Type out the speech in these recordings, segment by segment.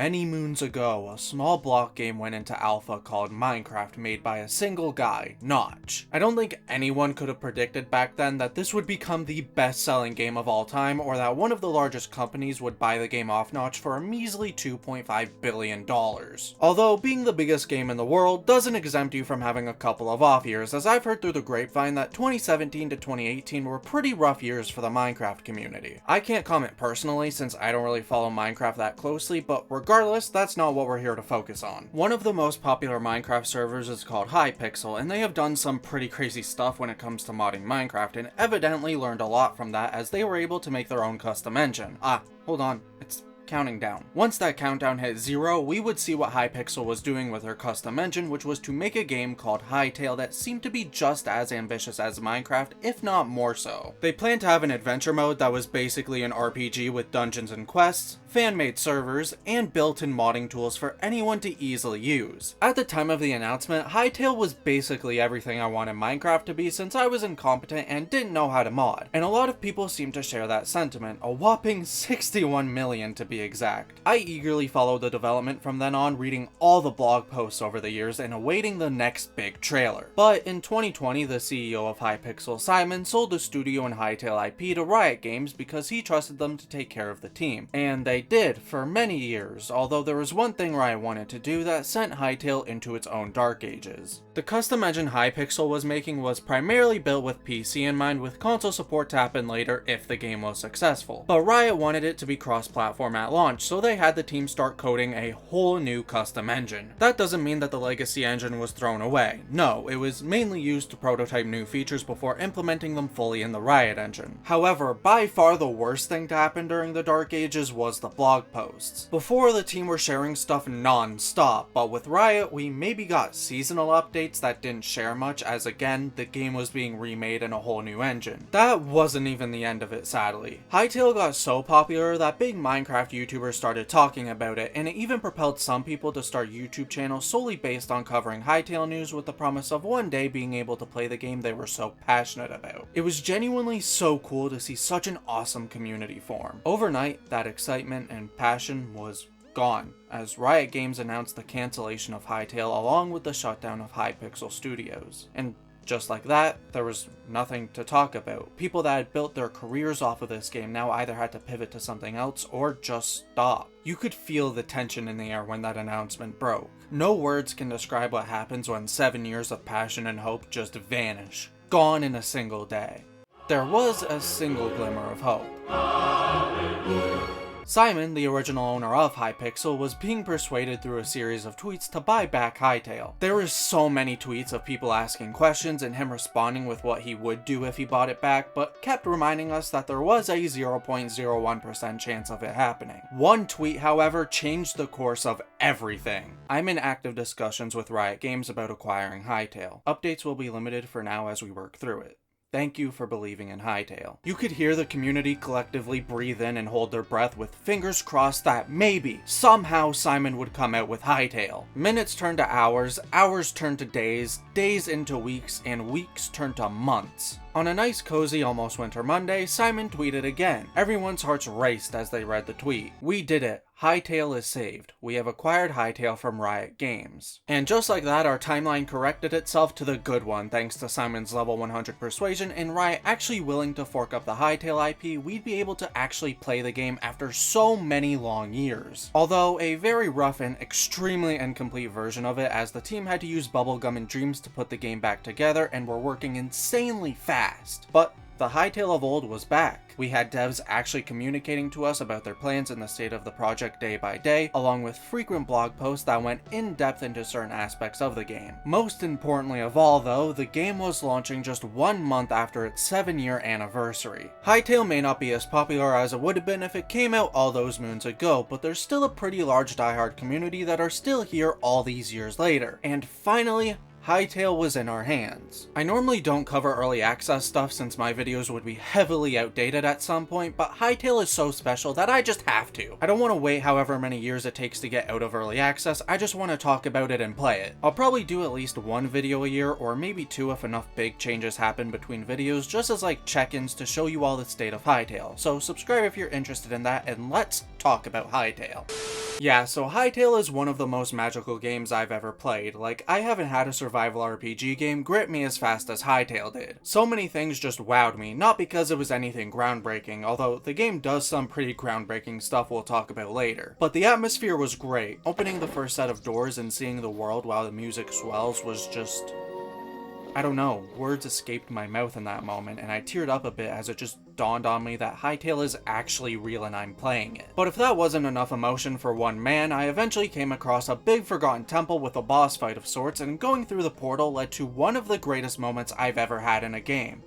Many moons ago, a small block game went into alpha called Minecraft, made by a single guy, Notch. I don't think anyone could have predicted back then that this would become the best-selling game of all time, or that one of the largest companies would buy the game off Notch for a measly $2.5 billion. Although, being the biggest game in the world doesn't exempt you from having a couple of off years, as I've heard through the grapevine that 2017 to 2018 were pretty rough years for the Minecraft community. I can't comment personally since I don't really follow Minecraft that closely, but regardless, that's not what we're here to focus on. One of the most popular Minecraft servers is called Hypixel, and they have done some pretty crazy stuff when it comes to modding Minecraft, and evidently learned a lot from that as they were able to make their own custom engine. Hold on, it's counting down. Once that countdown hit 0, we would see what Hypixel was doing with her custom engine, which was to make a game called Hytale that seemed to be just as ambitious as Minecraft, if not more so. They planned to have an adventure mode that was basically an RPG with dungeons and quests, fan-made servers, and built-in modding tools for anyone to easily use. At the time of the announcement, Hytale was basically everything I wanted Minecraft to be since I was incompetent and didn't know how to mod, and a lot of people seem to share that sentiment, a whopping 61 million to be exact. I eagerly followed the development from then on, reading all the blog posts over the years and awaiting the next big trailer. But in 2020, the CEO of Hypixel, Simon, sold the studio and Hytale IP to Riot Games because he trusted them to take care of the team, and they did for many years, although there was one thing Riot wanted to do that sent Hytale into its own dark ages. The custom engine Hypixel was making was primarily built with PC in mind, with console support to happen later if the game was successful. But Riot wanted it to be cross-platform at launch, so they had the team start coding a whole new custom engine. That doesn't mean that the legacy engine was thrown away. No, it was mainly used to prototype new features before implementing them fully in the Riot engine. However, by far the worst thing to happen during the dark ages was the blog posts. Before, the team were sharing stuff non-stop, but with Riot, we maybe got seasonal updates that didn't share much, as again, the game was being remade in a whole new engine. That wasn't even the end of it, sadly. Hytale got so popular that big Minecraft YouTubers started talking about it, and it even propelled some people to start YouTube channels solely based on covering Hytale news, with the promise of one day being able to play the game they were so passionate about. It was genuinely so cool to see such an awesome community form. Overnight, that excitement and passion was gone, as Riot Games announced the cancellation of Hytale along with the shutdown of Hypixel Studios. And just like that, there was nothing to talk about. People that had built their careers off of this game now either had to pivot to something else or just stop. You could feel the tension in the air when that announcement broke. No words can describe what happens when 7 years of passion and hope just vanish, gone in a single day. There was a single glimmer of hope. Simon, the original owner of Hypixel, was being persuaded through a series of tweets to buy back Hytale. There were so many tweets of people asking questions and him responding with what he would do if he bought it back, but kept reminding us that there was a 0.01% chance of it happening. One tweet, however, changed the course of everything. I'm in active discussions with Riot Games about acquiring Hytale. Updates will be limited for now as we work through it. Thank you for believing in Hytale. You could hear the community collectively breathe in and hold their breath, with fingers crossed that maybe, somehow, Simon would come out with Hytale. Minutes turned to hours, hours turned to days, days into weeks, and weeks turned to months. On a nice cozy almost winter Monday, Simon tweeted again. Everyone's hearts raced as they read the tweet. "We did it. Hytale is saved. We have acquired Hytale from Riot Games." And just like that, our timeline corrected itself to the good one thanks to Simon's level 100 persuasion and Riot actually willing to fork up the Hytale IP. We'd be able to actually play the game after so many long years. Although a very rough and extremely incomplete version of it, as the team had to use bubblegum and dreams to put the game back together and were working insanely fast. But the Hytale of old was back. We had devs actually communicating to us about their plans and the state of the project day by day, along with frequent blog posts that went in depth into certain aspects of the game. Most importantly of all though, the game was launching just 1 month after its 7-year anniversary. Hytale may not be as popular as it would have been if it came out all those moons ago, but there's still a pretty large diehard community that are still here all these years later. And finally, Hytale was in our hands. I normally don't cover early access stuff since my videos would be heavily outdated at some point, but Hytale is so special that I just have to. I don't want to wait however many years it takes to get out of early access, I just want to talk about it and play it. I'll probably do at least one video a year, or maybe two if enough big changes happen between videos, just as like check-ins to show you all the state of Hytale. So subscribe if you're interested in that, and let's talk about Hytale. Yeah, so Hytale is one of the most magical games I've ever played. Like, I haven't had a survival RPG game grip me as fast as Hytale did. So many things just wowed me, not because it was anything groundbreaking, although the game does some pretty groundbreaking stuff we'll talk about later. But the atmosphere was great. Opening the first set of doors and seeing the world while the music swells was just... I don't know, words escaped my mouth in that moment, and I teared up a bit as it just dawned on me that Hytale is actually real and I'm playing it. But if that wasn't enough emotion for one man, I eventually came across a big forgotten temple with a boss fight of sorts, and going through the portal led to one of the greatest moments I've ever had in a game.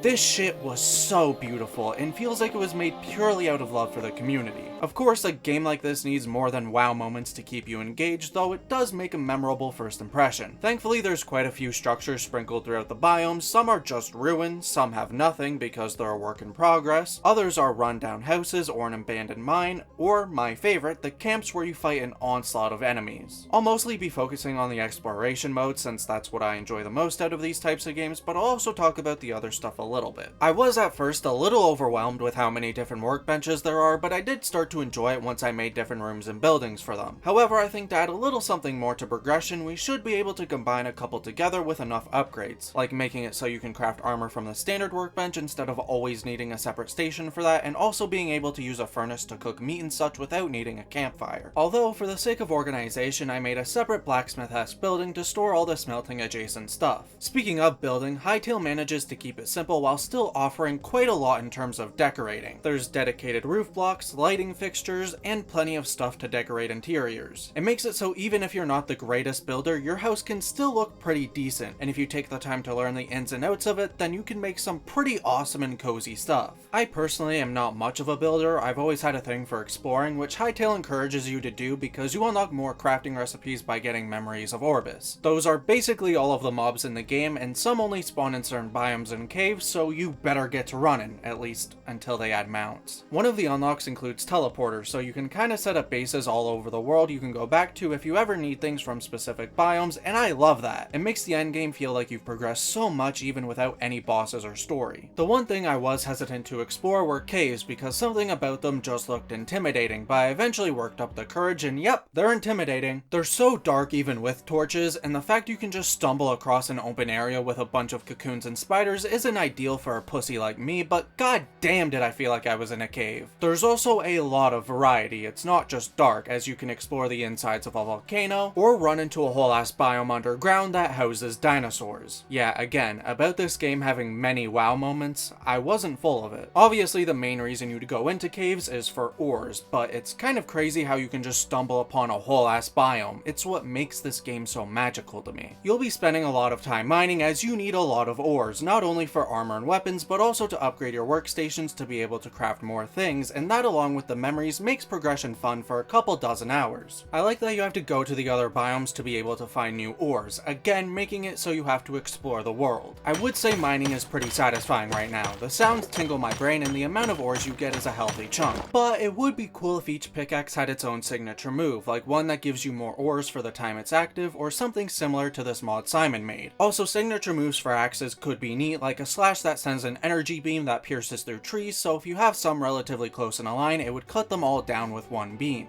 This shit was so beautiful and feels like it was made purely out of love for the community. Of course, a game like this needs more than wow moments to keep you engaged, though it does make a memorable first impression. Thankfully, there's quite a few structures sprinkled throughout the biomes. Some are just ruins, some have nothing because they're a work in progress, others are run-down houses or an abandoned mine, or, my favorite, the camps where you fight an onslaught of enemies. I'll mostly be focusing on the exploration mode since that's what I enjoy the most out of these types of games, but I'll also talk about the other stuff a little bit. I was at first a little overwhelmed with how many different workbenches there are, but I did start to enjoy it once I made different rooms and buildings for them. However, I think to add a little something more to progression, we should be able to combine a couple together with enough upgrades, like making it so you can craft armor from the standard workbench instead of always needing a separate station for that, and also being able to use a furnace to cook meat and such without needing a campfire. Although, for the sake of organization, I made a separate blacksmith-esque building to store all the smelting adjacent stuff. Speaking of building, Hytale manages to keep it simple while still offering quite a lot in terms of decorating. There's dedicated roof blocks, lighting fixtures, and plenty of stuff to decorate interiors. It makes it so even if you're not the greatest builder, your house can still look pretty decent, and if you take the time to learn the ins and outs of it, then you can make some pretty awesome and cozy stuff. I personally am not much of a builder. I've always had a thing for exploring, which Hytale encourages you to do because you unlock more crafting recipes by getting memories of Orbis. Those are basically all of the mobs in the game, and some only spawn in certain biomes and caves, so you better get to running, at least until they add mounts. One of the unlocks includes teleporters, so you can kinda set up bases all over the world you can go back to if you ever need things from specific biomes, and I love that. It makes the endgame feel like you've progressed so much even without any bosses or story. The one thing I was hesitant to explore were caves because something about them just looked intimidating, but I eventually worked up the courage, and yep, they're intimidating. They're so dark even with torches, and the fact you can just stumble across an open area with a bunch of cocoons and spiders isn't ideal for a pussy like me, but god damn did I feel like I was in a cave. There's also a lot of variety. It's not just dark, as you can explore the insides of a volcano, or run into a whole ass biome underground that houses dinosaurs. Yeah, again, about this game having many wow moments, I wasn't full of it. Obviously the main reason you'd go into caves is for ores, but it's kind of crazy how you can just stumble upon a whole ass biome. It's what makes this game so magical to me. You'll be spending a lot of time mining as you need a lot of ores, not only for armor and weapons, but also to upgrade your workstations to be able to craft more things, and that along with the memories makes progression fun for a couple dozen hours. I like that you have to go to the other biomes to be able to find new ores, again making it so you have to explore the world. I would say mining is pretty satisfying right now. The sounds tingle my brain and the amount of ores you get is a healthy chunk, but it would be cool if each pickaxe had its own signature move, like one that gives you more ores for the time it's active, or something similar to this mod Simon made. Also, signature moves for axes could be neat, like a slash that sends an energy beam that pierces through trees, so if you have some relatively close in a line, it would cut them all down with one beam.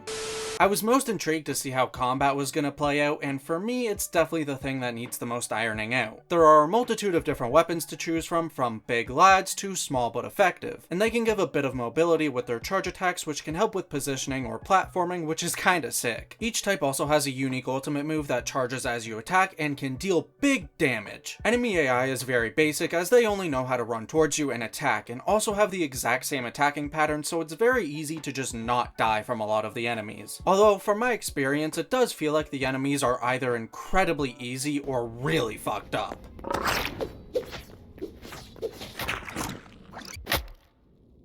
I was most intrigued to see how combat was going to play out, and for me, it's definitely the thing that needs the most ironing out. There are a multitude of different weapons to choose from big lads to small but effective, and they can give a bit of mobility with their charge attacks, which can help with positioning or platforming, which is kinda sick. Each type also has a unique ultimate move that charges as you attack and can deal big damage. Enemy AI is very basic, as they only know how to run towards you and attack, and also have the exact same attacking pattern, so it's very easy to just not die from a lot of the enemies. Although, from my experience, it does feel like the enemies are either incredibly easy or really fucked up.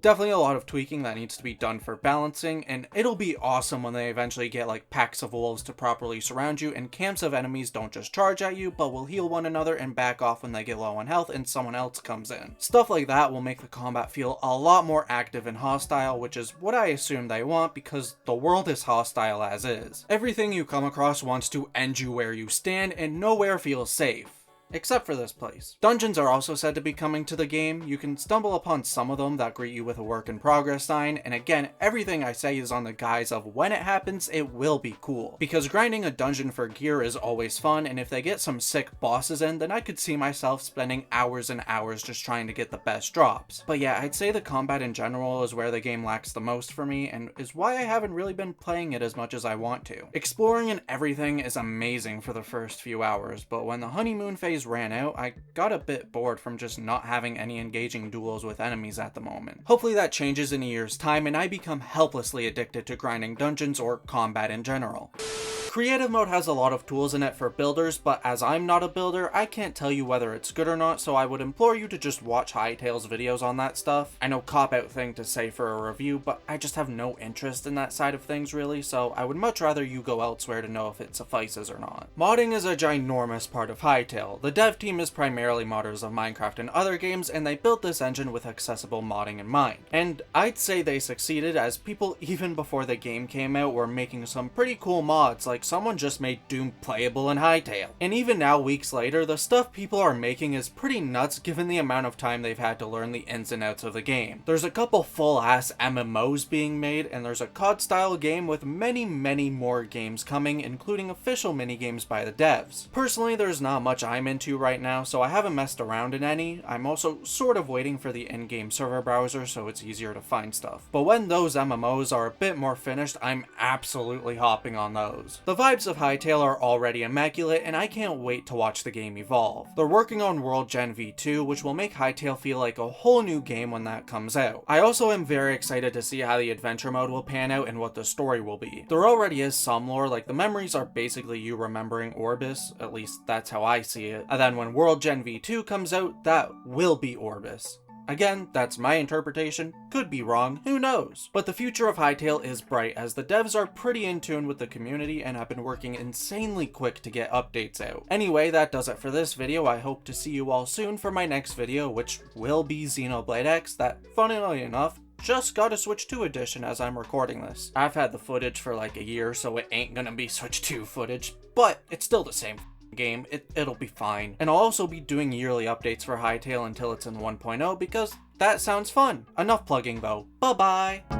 Definitely a lot of tweaking that needs to be done for balancing, and it'll be awesome when they eventually get like packs of wolves to properly surround you, and camps of enemies don't just charge at you, but will heal one another and back off when they get low on health and someone else comes in. Stuff like that will make the combat feel a lot more active and hostile, which is what I assume they want because the world is hostile as is. Everything you come across wants to end you where you stand, and nowhere feels safe. Except for this place. Dungeons are also said to be coming to the game. You can stumble upon some of them that greet you with a work in progress sign, and again, everything I say is on the guise of when it happens, it will be cool. Because grinding a dungeon for gear is always fun, and if they get some sick bosses in, then I could see myself spending hours and hours just trying to get the best drops. But yeah, I'd say the combat in general is where the game lacks the most for me, and is why I haven't really been playing it as much as I want to. Exploring and everything is amazing for the first few hours, but when the honeymoon phase ran out, I got a bit bored from just not having any engaging duels with enemies at the moment. Hopefully that changes in a year's time and I become helplessly addicted to grinding dungeons or combat in general. Creative mode has a lot of tools in it for builders, but as I'm not a builder, I can't tell you whether it's good or not, so I would implore you to just watch Hytale's videos on that stuff. I know cop-out thing to say for a review, but I just have no interest in that side of things really, so I would much rather you go elsewhere to know if it suffices or not. Modding is a ginormous part of Hytale. The dev team is primarily modders of Minecraft and other games, and they built this engine with accessible modding in mind. And I'd say they succeeded, as people even before the game came out were making some pretty cool mods, like someone just made Doom playable in Hytale. And even now, weeks later, the stuff people are making is pretty nuts given the amount of time they've had to learn the ins and outs of the game. There's a couple full-ass MMOs being made, and there's a COD-style game with many more games coming, including official minigames by the devs. Personally, there's not much I'm into right now, so I haven't messed around in any. I'm also sort of waiting for the in-game server browser so it's easier to find stuff. But when those MMOs are a bit more finished, I'm absolutely hopping on those. The vibes of Hytale are already immaculate, and I can't wait to watch the game evolve. They're working on World Gen V2, which will make Hytale feel like a whole new game when that comes out. I also am very excited to see how the adventure mode will pan out and what the story will be. There already is some lore, like the memories are basically you remembering Orbis, at least that's how I see it, and then when World Gen V2 comes out, that will be Orbis. Again, that's my interpretation, could be wrong, who knows? But the future of Hytale is bright, as the devs are pretty in tune with the community and have been working insanely quick to get updates out. Anyway, that does it for this video. I hope to see you all soon for my next video, which will be Xenoblade X, that, funnily enough, just got a Switch 2 edition as I'm recording this. I've had the footage for like a year, so it ain't gonna be Switch 2 footage, but it's still the same game. It'll be fine. And I'll also be doing yearly updates for Hytale until it's in 1.0 because that sounds fun. Enough plugging though. Bye bye!